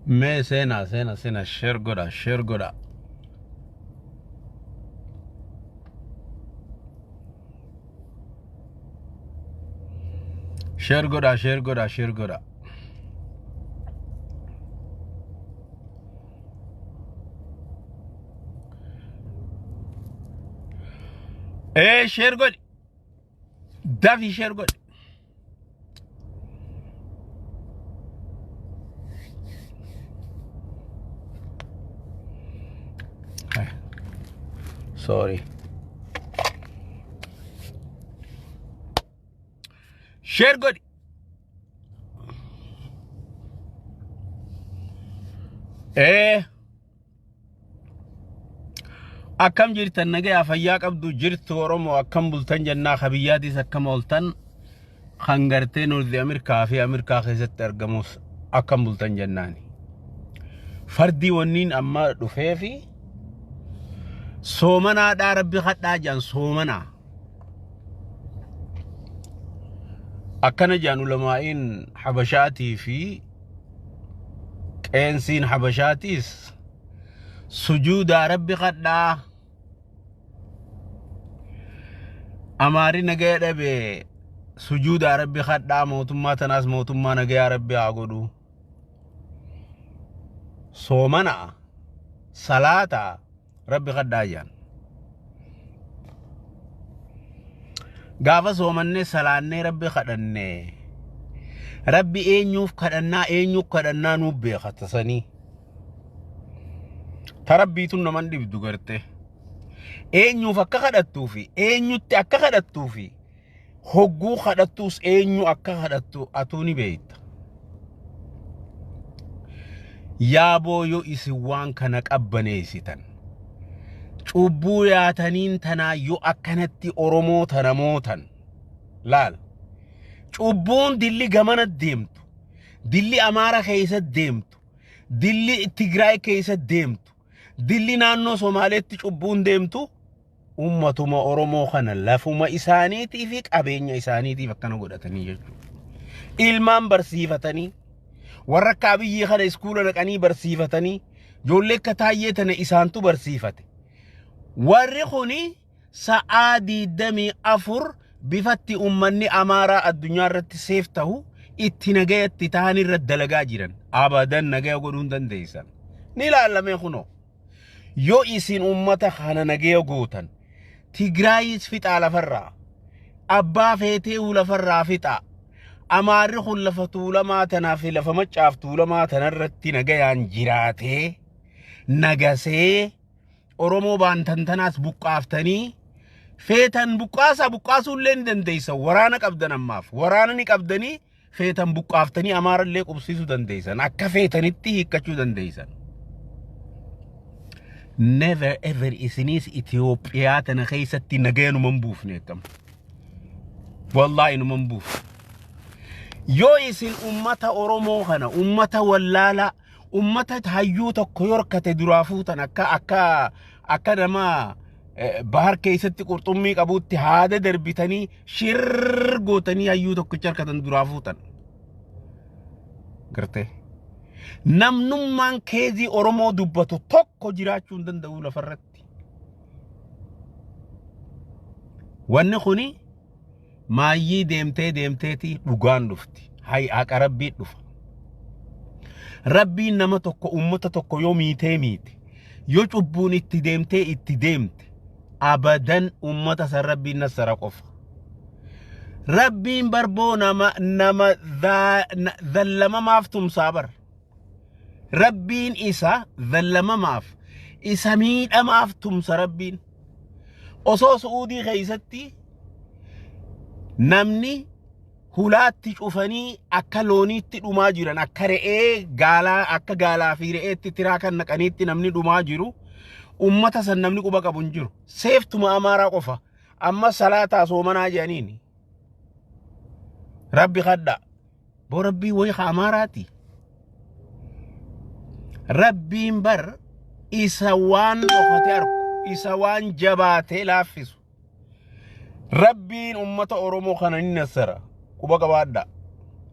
Me sena share goda. Share goda. Share god. Davi share god. Sorry. Share god. Akkam jirtan nagaya fayyaa qabdu jirtu Oromoo akkam bultan jennaa khabiyyaatiis akkam ooltan kan gartee North America fi America keessatti argamus akkam bultan jennaani. Fardi wanniin amma dhufee fi soomanaadhaa rabbi kadhaa jaan soomanaa. Akkana jaan ulamaa'iin Habashaatii fi qeensiin Habashaatiis sujuudaa rabbi kadhaa. Amaari nagaya dhabe sujuudaa rabbi kadhaa mootummaa tanaas mootummaa nagaya rabbi haa godhu. Soomana salaata rabbi kadhaa jaan. Gaafa soomannee salaannee rabbi kadhannee rabbi eenyuuf kadhannaa nuuf beekatasanii. Tarabbiitun naman dhibdu garte. Eenyuuf akka kadhattuu fi eenyutti akka kadhattuu fi hogguu kadhattuus eenyu akka kadhattu atuu ni beekta. Yaaboo yoo isin waan kana qabbaneessitan cubbuu yaataniin tanaa yoo akkanatti Oromoo tana mootan laal. Cubbuun dilli gamana deemtu, dilli Amaara keessa deemtu, dilli Tigraay keessa deemtu, dilli naannoo Somaaleetti cubbuun deemtu ummatuma Oromoo kana lafuma isaaniitii fi qabeenya isaaniitiif akkana godhatanii jechuudha. Ilmaan barsiifatanii warra akka biyyee kana iskuula dhaqanii barsiifatanii ijoollee akka taayyee tana isaantu barsiifate. Warri kuni sa'aa 24 bifatti ummanni Amaaraa addunyaa irratti seef ta'u itti nagayatti ta'an irra dalagaa jiran. Abadan nagaya godhuun dandeessan. Ni ilaalame kuno. Yoo isin ummata kana nagaya gootan Tigraayis fixaa lafarraa abbaa feetee lafarraa fixaa Amaarri kun lafa tuulamaa tanaa fi lafa maccaaf tuulamaa tanarratti nagayaan jiraatee nagasee Oromoo baantantanaas buqqaaftanii feetan buqqaasuullee ni dandeessan. Waraana qabdan ammaaf waraana ni qabdanii feetan buqqaaftanii Amaarallee qubsiisuu dandeessan. Akka feetanitti hiikkachuu dandeessan. Never ever isinis Itoophiyaa tana keessatti nagaya numan buufne akkam. Wallahi numan buuf. Yoo isin ummata Oromoo kana ummata wallaala ummata hayyuu tokko yorkate duraa fuutan akka nama bahar keessatti qurxummii qabuutti haada darbitanii shirr gootanii hayyuu tokko charkatan duraa fuutan. Garte. Namnummaan keezii Oromoo dubbatu tokko jiraachuu hin danda'u lafarratti. Wanni kuni maayyii deemteeti dhugaan dhufti. Haqa rabbii dhufa. Rabbiin nama tokko ummata tokko yoo miite yoo cubbuun itti deemte abadan ummata san rabbiin nasara qofa. Rabbiin barboo nama dhallamamaaf tumsaa bar. Rabbiin isa dhallamaaf isa miidhamaaf tumsa rabbiin. Osoo Suudii keessatti namni hulaatti cufanii akka looniitti dhumaa jiran akka re'ee gaalaa fi re'eetti tiraa kan naqaniitti namni dhumaa jiru ummata san namni quba qabu hin jiru. Seeftuma Amaaraa qofa amma salaataa soomanaa jedhaniini. Rabbi kadhaa boo rabbii wayii Amaaraati. Rabbiin bar isa waan dhokate arku isa waan jabaatee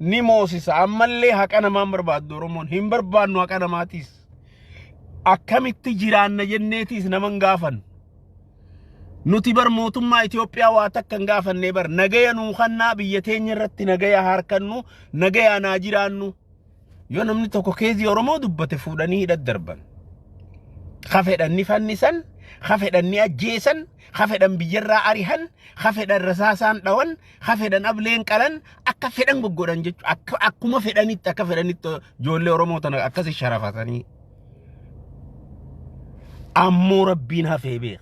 ni moosisa ammallee haqa namaan barbaaddu Oromoon hin barbaannu haqa namaatiis akkamitti jiraanna jenneetiis naman gaafan nuti bar mootummaa Itoophiyaa waa takkan gaafannee bar nagaya nuu kannaa biyya teenya irratti nagaya harkannu nagaya naa jiraannu yoo namni tokko keezii Oromoo dubbate fuudhanii hidhaddarban khafedhan ni fannisan khafedhan ni ajjeesan khafedhan biyyarraa arihan khafedhan rasaasaan dhawan khafedhan ableen qalan akka fedhan goggodhan jechu akkuma fedhanitti akka fedhanitti ijoollee Oromoo tana akkasi sharafatanii ammoo rabbiin hafee beek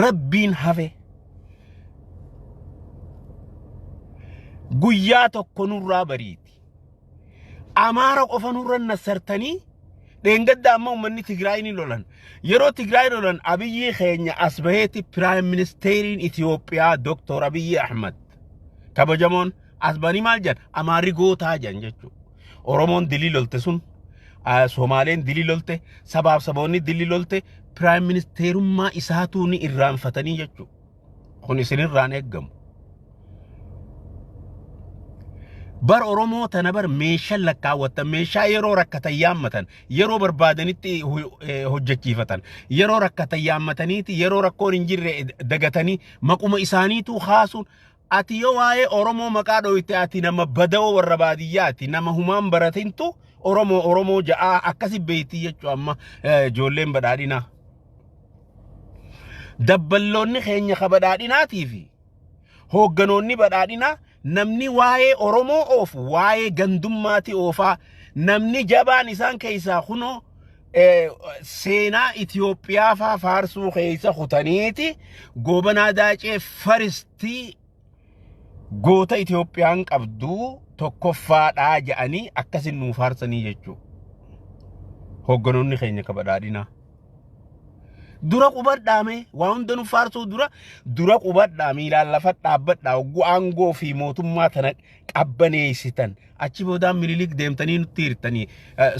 rabbiin hafe guyyaa tokko nurraa bariiti amaara qofa nurra nasartanii deengadda amma ummanni Tigraay ni lolan yeroo Tigraay lolan Abiyyi keenya asbaheeti Prime Ministeriin Itoophiyaa Dr. Abiyyi Ahmad kabajamoon asbanii maal jan amaari gootaa jan jechu Oromoon dilii lolte sun Somaaleen dilii lolte sabaaf saboonni dilii lolte Prime Ministerummaa isaatu ni irraanfatanii jechu kun isin irraan eeggamu bar Oromoo tana bar meeshaa lakkaawwatan meeshaa yeroo rakkatan yaammatan yeroo barbaadanitti hojjechiifatan yeroo rakkatan yaammataniiti yeroo rakkoon hin jirre dagatanii maquma isaaniitu haasuun ati yoo waa'ee Oromoo maqaa dhoyte ati nama bada'oo warra baadiyyaati nama humaan baratintu Oromoo ja'a akkasi beeyti jechu amma ijoolleen badhaadhinaa dabballoonni keenya kabadhaadhinaatii fi hoogganoonni badhaadhinaa namni waa'ee Oromoo oofu waa'ee gandummaati oofaa namni jabaan isaan keessaa kunoo seenaa Itoophiyaa faa faarsuu keessa kutaniiti goobanaa daacee faristii goota Itoophiyaan qabduu tokkoffaadhaa jedhanii akkasin nuu faarsanii jechuu hoogganoonni keenya kabadhaadhinaa dura qubadhaame waa hunda nu faarsuu dura qubadhaame ilaallafat dhaabbadhaa aangoo fi mootummaa tana qabbaneessitan achi boodaan Minilik deemtanii nutti hirtanii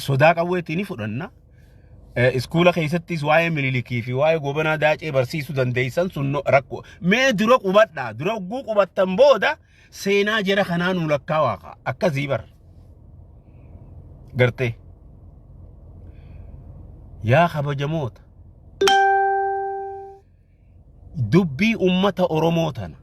sodaa qawweetiin fudhanna iskuula keessattis waa'ee Minilikii fi waa'ee goobanaa daacee barsiisuu dandeessan sun rakkoo mee dura qubadhaa dura ugguu qubattan booda seenaa jara kanaa nu lakkaawaa akkasii bar gartee yaa kabajamoota dubbii ummata Oromoo tana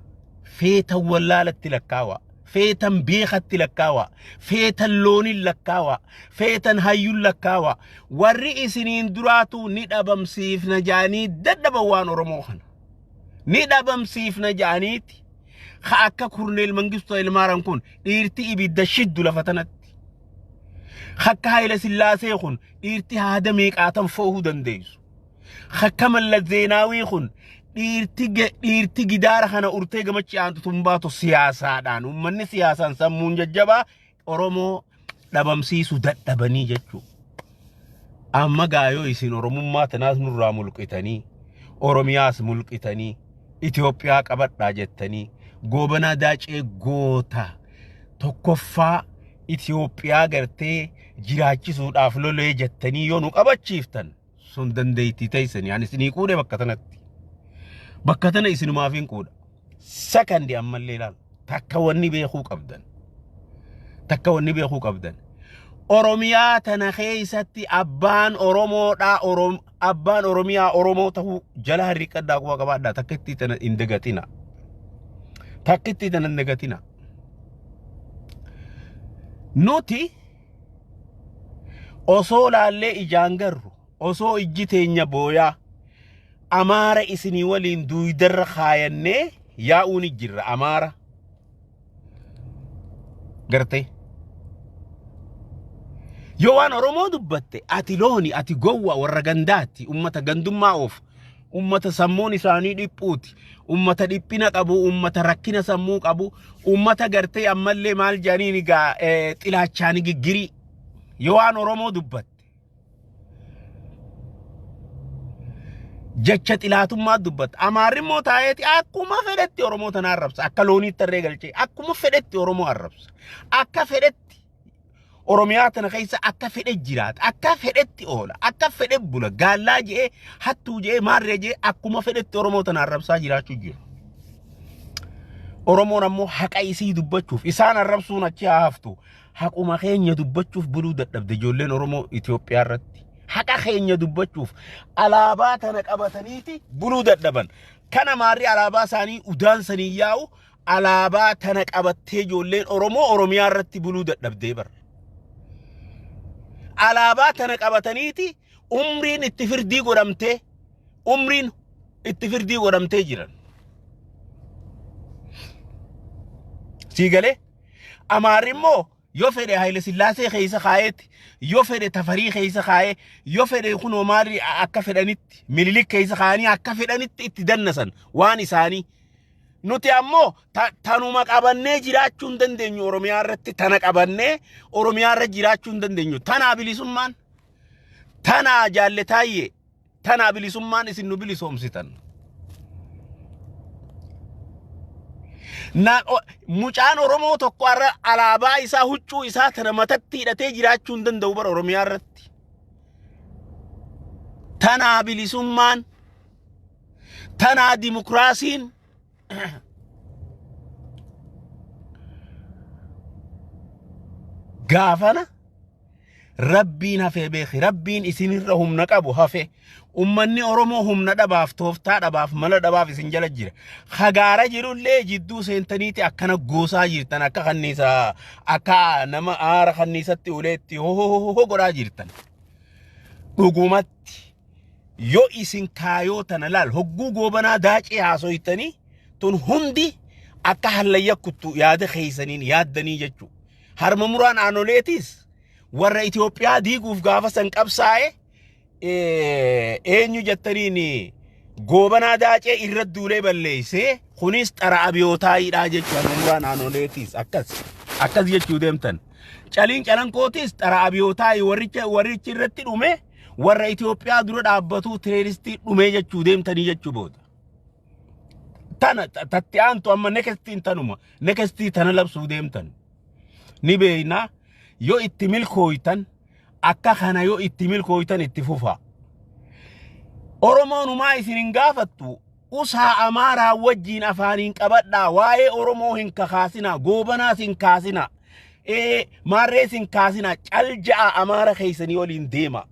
feetan wallaalatti lakkaawa feetan beekatti lakkaawa feetan loonin lakkaawa feetan hayyun lakkaawa warri isiniin duraatu ni dhabamsiifna jaanii dadhaban waan Oromoo kana ni dhabamsiifna jaaniiti akka Kurneel Mangistuu Ilmaaran kun dhiirti ibidda shiddu lafa tanatti akka Haayile Sillaasee kun dhiirti haada meeqaatan foohuu dandeessu akka Mallas Zeenaawii kun dhiirti gidaara kana urtee gamachi aantu tumbaatu siyaasaadhaan ummanni siyaasaan sammuun jajjabaa Oromoo dhabamsiisu dadhabanii jechuu amma gaayoo isin Oromummaa tanaas nurraa mulqitanii Oromiyaas mulqitanii Itoophiyaa qabadhaa jettanii goobanaa daacee goota tokkoffaa Itoophiyaa gartee jiraachisuudhaaf lolee jettanii yoo nu qabachiiftan sun dandeettii teessanii ani isinii quudhe bakka tana isinumaaf hin quudha sakandi ammallee ilaal takka wanni beekuu qabdan Oromiyaa tana keessatti abbaan Oromoodhaa abbaan Oromiyaa Oromoo ta'uu jala harriqadhaa kuwa qabaadhaa takka itti tana hin dagatina nuti osoo laallee ijaan garru osoo ijji teenya booyaa amaara isinii waliin duudarra kaayannee yaa'uun jirra amaara gartee yoo waan Oromoo dubbatte ati looni ati gowwa warra gandaatti ummata gandummaa oof ummata sammuun isaanii dhiphuuti ummata dhiphina qabu ummata rakkina sammuu qabu ummata gartee ammallee maal jaaniin gaa xilaachaan giggiri yoo waan Oromoo dubbatte jecha xilaatummaa dubbatte amaarri immoo taa'eeti akkuma fedhetti Oromoo tana arrabsa akka looniitti tarree galchee akkuma fedhetti Oromoo arrabsa akka fedhetti Oromiyaa tana keessa akka fedhe jiraata akka fedhetti oola akka fedhe bula gaallaa jee hattuu jee maarree jee akkuma fedhetti Oromoo tana arrabsaa jiraachuu jiru Oromoon ammoo haqa isii dubbachuuf isaan arrabsuun achi haftu haquma keenya dubbachuuf buluu dadhabde ijoolleen Oromoo Itoophiyaa irratti haqa keenya dubbachuuf alaabaa tana qabataniiti buluu dadhaban kana maarri alaabaa isaanii udaansanii yaa'u alaabaa tana qabattee ijoolleen Oromoo Oromiyaa irratti buluu dadhabdee bar alaabaa tana qabataniiti umriin itti firdii godhamtee jiran Sigale Amarimmo yo fede Haile Sillaasee keessa kaayetti yo fede Tafarii keessa kaaye yo fede kunoo maali akka fedhanitti Minilik keessa kaanii akka fedhanitti itti dannasan waan isaanii nuti ammoo tanuma qabannee jiraachuu hin dandeenyu Oromiyaa irratti tana qabannee Oromiyaa irra jiraachuu hin dandeenyu tana bilisummaan tana jaalletaayyee tana bilisummaan isin nu bilisoomsitan na mucaan Oromoo tokko arra alaabaa isaa huccuu isaa tana matatti hidhatee jiraachuu hin danda'u bar Oromiyaa irratti tana bilisummaan tana dimokiraasiin gaafana Rabbiin hafe beeki Rabbiin isinirra humna qabu hafe ummanni Oromoo humna dhabaaf tooftaa dhabaaf mala dhabaaf isin jala jira khagaara jirullee jidduu seentaniiti akkana goosaa jirtan akka kanniisa akka nama aara kanniisatti uleetti ho godhaa jirtan dhugumatti yo isin kaayoo tana laal hogguu goobanaa daacee haasoytanii tun hundi akka hallayyakuttu yaada keeysaniin yaaddanii jechuu harma muraan aanoleetis warra Itoophiyaa diiguuf gaafa san qabsaa'e eenyu jettaniin goobanaa daacee irra duulee balleessee kunis xara abiyootaayidha jechuu harma muraan aanoleetis akkas jechuu deemtan caliin calankootis xara abiyootaayi warrichi irratti dhume warra Itoophiyaa dura dhaabbatu teeristii dhume jechuu deemtanii jechuu booda tana tatti aantu amma nekestiin tanuma nekestii tana labsuu deemtan ni beeyna yo itti milkooytan akka kana yo itti milkooytan itti fufa Oromoon umaa isin hin gaafattu usaa Amaaraa wajjiin afaaniin qabadhaa waa'ee Oromoo hin kakaasina goobanaas hin kaasina maarrees hin kaasina calja'a Amaara keeysanii waliin deema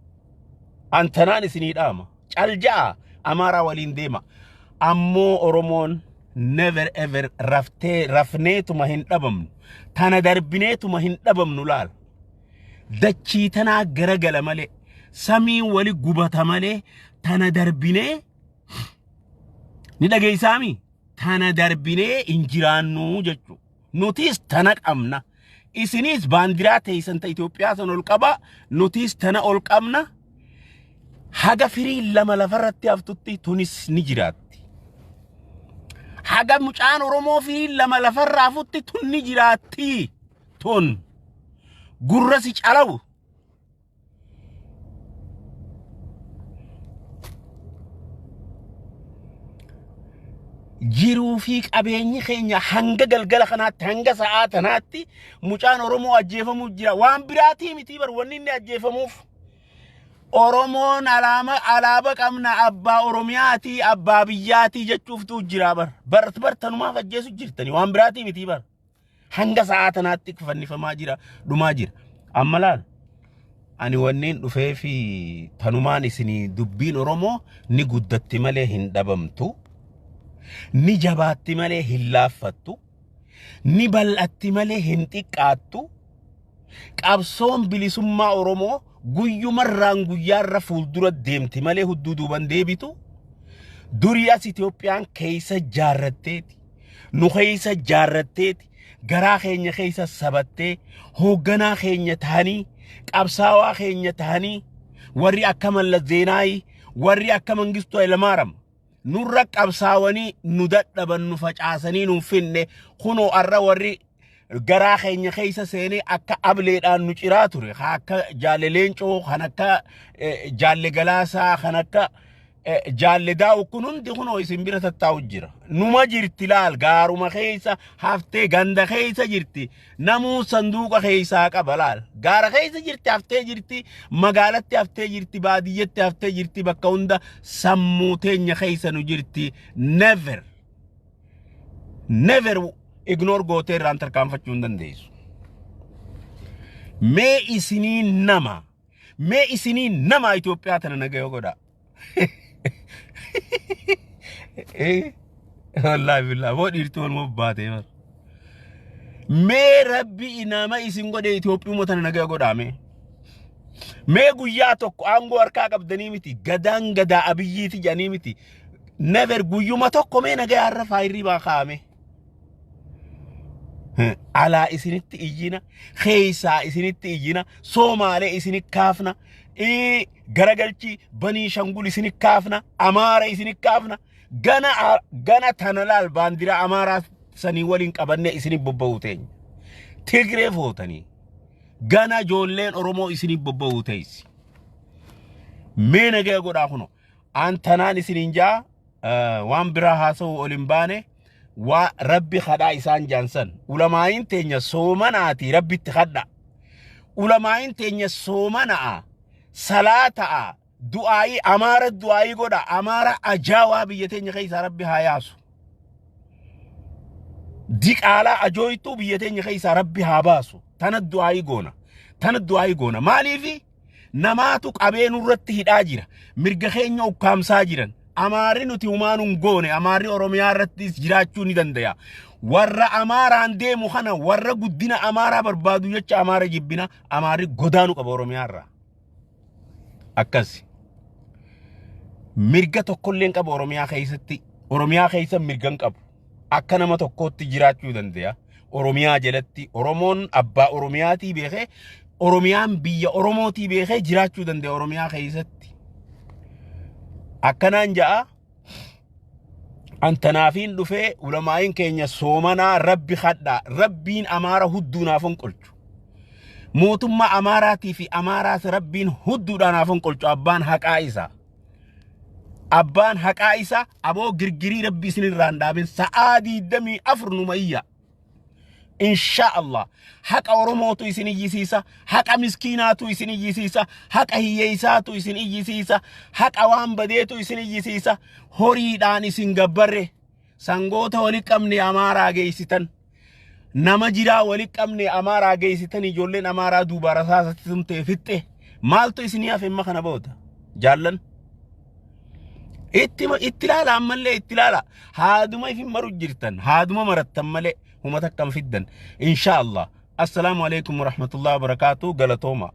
antanaan isinii dhaama calja'a Amaaraa waliin deema ammoo Oromoon never ever rafneetuma hin dhabamnu tana darbineetuma hin dhabamnu laal dachii tanaa garagala malee samiin wali gubata malee tana darbinee ni dhageeysaami tana darbinee injiraannu jechu nutis tana qabna isinis baandiraa teeysan ta Itoophiyaa san ol qaba nutis tana ol qabna haga firii lama lafarratti haftutti tunis ni jiraatti haga mucaan Oromoo firii lama lafarraa hafutti tun ni jiraatti tun gurrasi calawu jiruu fi qabeenyi keenya hanga galgala kanaatti hanga sa'aa tanaatti mucaan Oromoo ajjeefamuu jira waan biraatii miti bar wanni inni ajjeefamuuf Oromoon alaaba qabna abbaa Oromiyaati abbaa biyyaati jechuuftu jira bar tanumaaf ajjeesu jirtani waan biraatii miti bar hanga sa'aa tanaatti fannifamaa jira dhumaa jira amma laal ani wanneen dhufee fi tanumaan isinii dubbiin Oromoo ni guddatti malee hin dhabamtu ni jabaatti malee hin laaffattu ni bal'atti malee hin xiqqaattu qabsoon bilisummaa Oromoo guyyumarraan guyyaarra fuuldura deemti malee hudduu duuban deebitu durii as Itoophiyaan keeysa jaarratteeti nu keeysa jaarratteeti garaa keenya keeysa sabattee hoogganaa keenya tahanii qabsaawaa keenya tahanii warri akka Mallas Zeenaayi warri akka Mangistuu Hayilamaariyaam nurra qabsaawanii nu dadhaban nu facaasanii nu finne kunoo arra warri garaa keenya keeysa seenee akka ableedhaan nu ciraa ture akka jaalle Leencoo kan akka jaalle Galaasaa kan akka jaalle Daawuu kun hundi kunoo isin bira tattaa'u jira numa jirti laal gaaruma keeysa haftee ganda keeysa jirti namuu sanduuqa keeysaa qaba laal gaara keeysa jirti haftee jirti magaalatti haftee jirti baadiyyatti haftee jirti bakka hunda sammuu teenya keeysa nu jirti never ignore goote irraan tarkaanfachuu hin dandeessu. Mee isinii nama Itoophiyaa tana nagaya godha. Wallahi billah boo dhiirtuu waluma baatee bar. Mee rabbi inama isin godhe Itoophiyaa tana nagaya godhaame. Mee guyyaa tokko aangoo harkaa qabdanii miti gadaan gadaa abiyyiiti jedhanii miti. Never guyyuma tokko mee nagaya har'a faayirrii baa kaa'ame. Alaa isinitti iyyina, keeysaa isinitti iyyina, Soomaalee isinit kaafna, garagalchi banii shangul isinit kaafna, Amaara isinit kaafna. Gana tanalaal baandira Amaaraa sanii waliin qabanne isinit bobba'uu teenya. Tigree footanii. Gana ijoolleen Oromoo isinit bobba'uu teessi. Mee nagaya godhaa kuno. Antanaan isinin jaa waan biraa haasa'uu ol hin baane. Wa rabbi khada isaan jansan ulamaayin teenya soomanaati rabbitti khadda ulamaayin teenya soomanaa salaataa du'aayi Amaara du'aayi godha Amaara ajaawaa biyya teenya keessa rabbi haa yaasu diqaalaa ajooytuu biyya teenya keessa rabbi haa baasu tana du'aayi goona maaliifi namaatu qabeen irratti hidhaa jira mirga keenya ukkaamsaa jiran Amaari nuti umaanun goone Amaari Oromiyaa irratti jiraachuu ni dandaya. Warra Amaaraan deemu kana warra guddina Amaaraa barbaadu jecha Amaara jibbina Amaari godaanu qaba Oromiyaa irraa. Akkasi. Mirga tokkolleen qaba Oromiyaa keessatti. Oromiyaa keessa mirgan qabu. Akka nama tokkootti jiraachuu dandaya. Oromiyaa jalatti Oromoon abbaa Oromiyaatii beekee Oromiyaan biyya Oromootii beekee jiraachuu dandaya Oromiyaa keessatti. Akkanaan ja'a antanaafiin dhufee ulamaayin keenya soomanaa rabbi khadda rabbiin Amaara hudduunaafan qolchu mootummaa Amaaraatii fi Amaaraas rabbiin hudduudhaanaafan qolchu abbaan haqaa isaa aboo girgirii rabbi isinirraan dhaabin sa'aa 24 numayya Inshallah haqa Oromootu isin iyyisiisa haqa miskiinaatu isin iyyisiisa haqa hiyyeessaatu isin iyyisiisa haqa waan badeetu isin iyyisiisa horiidhaan isin gabbarre sangoota wali qabne Amaaraa geessitan nama jiraa wali qabne Amaaraa geessitan ijoolleen Amaaraa duuba rasaasatti tumtee fixxe maaltu isin yaaf imma kana boota jaallan itti laala ammallee itti laala haaduma ifin maru jirtan haaduma marattan malee وما تكم فدن إن شاء الله. السلام عليكم ورحمة الله وبركاته. قلتوما.